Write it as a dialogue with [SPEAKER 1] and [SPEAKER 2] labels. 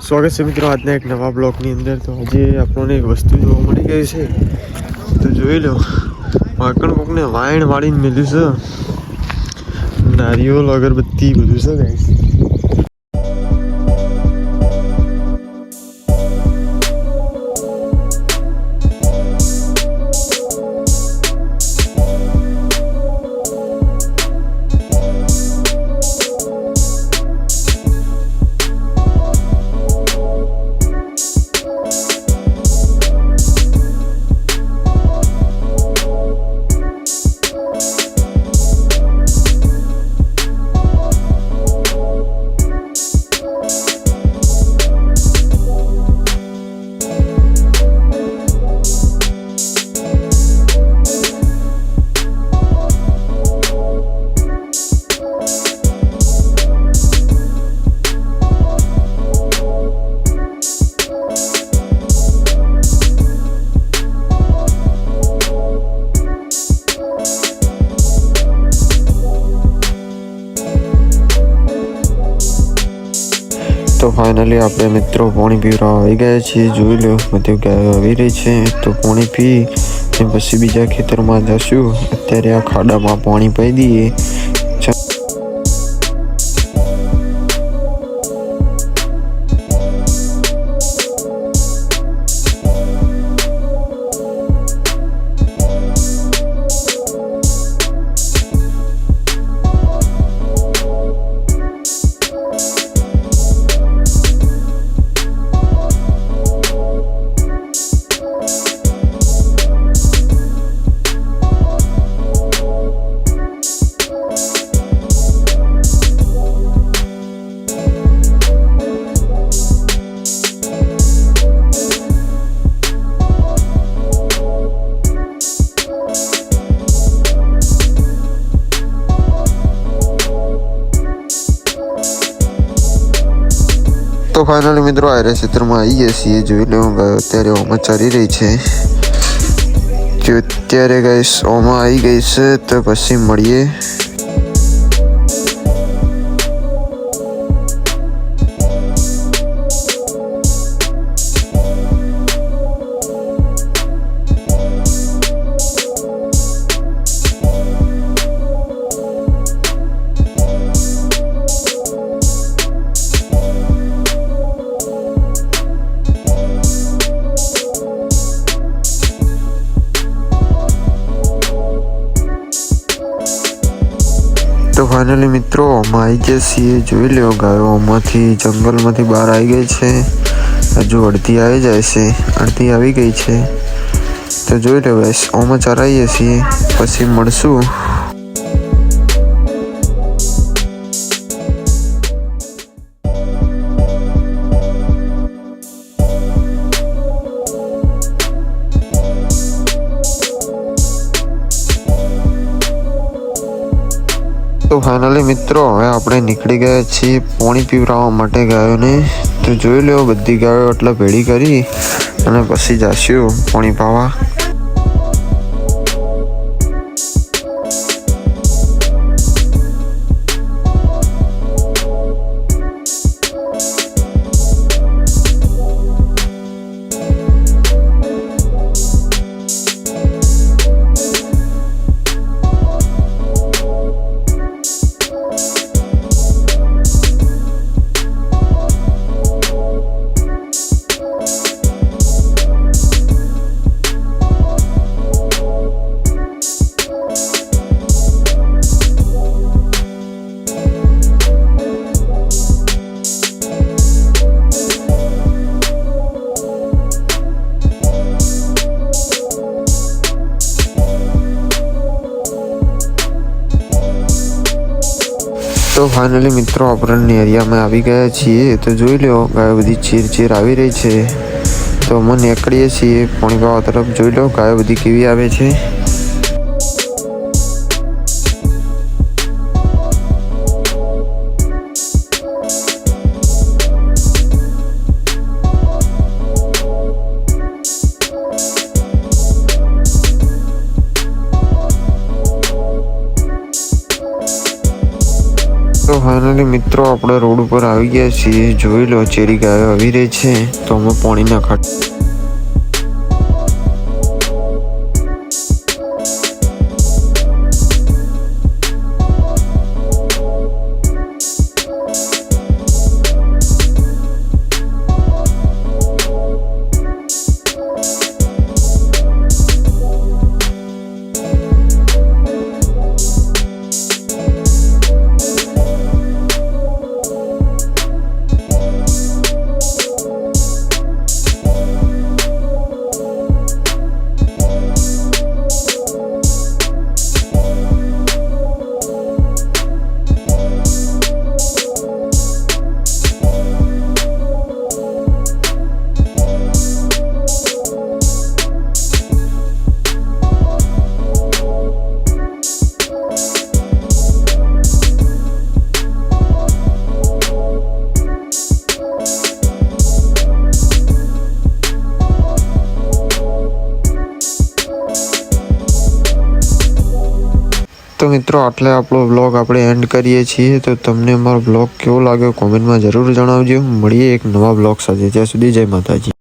[SPEAKER 1] સ્વાગત છે મિત્રો આજના એક નવા બ્લોગની અંદર। તો આજે આપણને એક વસ્તુ જોવા મળી ગઈ છે, તો જોઈ લો। વાકણ કોકને વાયણ વાળીને મેલ્યું છે, નારિયેળ અગરબત્તી બધું છે ગાઈસ। तो फाइनली આપણે મિત્રો પાણી પીવા આવી ગયા છીએ। જોઈ લો બધી ગાયો આવી રહી છે, તો પાણી પી અને પછી બીજા ખેતરમાં જશું। અત્યારે આ ખાડામાં પાણી પાઈ દઈએ। तो फाइनली मित्रों आ रहे क्षेत्र में आई गए છીએ। જોઈ લો અત્યારે ઓમાં ચરી રહી છે, જો અત્યારે ગાઈસ ઓમાં આવી ગઈ છે, તો પછી મળીએ। तो फाइनली मित्रों અમે આવી ગયા છીએ। જોઈ લો ગાયોમાંથી જંગલમાંથી બહાર આવી ગઈ છે, હજુ અડધી આવી જાય છે, અડધી આવી ગઈ છે। તો જોઈ લો ગાઈસ ઓમાં ચરાઈએ છીએ, પછી મળશું। तो फाइनली मित्रों હવે આપણે નીકળી ગયા છીએ પાણી પીવરાવવા માટે ગાયોને। તો જોઈ લો બધી ગાયો એટલે ભેળી કરી અને પછી જાશું પાણી પાવા। तो फाइनली मित्रों अपन एरिया में आ गया छे। तो જોઈ લો ગાયો બધી ચીર ચીર આવી રહી છે, તો અમે નીકળીએ છીએ પાણી પાવા તરફ। જોઈ લો ગાયો બધી કેવી આવે છે। तो फाइनली ફાઇનલી મિત્રો આપણે રોડ ઉપર આવી ગયા છીએ. જોઈ લો ચેરી ગાયો આવી રહી છે, તો અમે પાણી ના ખાટ તો મિત્રો આટલે આપણો વ્લોગ આપણે એન્ડ કરીએ છીએ. તો તમને અમારો વ્લોગ કેવો લાગ્યો કોમેન્ટમાં જરૂર જણાવજો. મળીએ એક નવા વ્લોગ સાથે. ત્યાં સુધી જય માતાજી.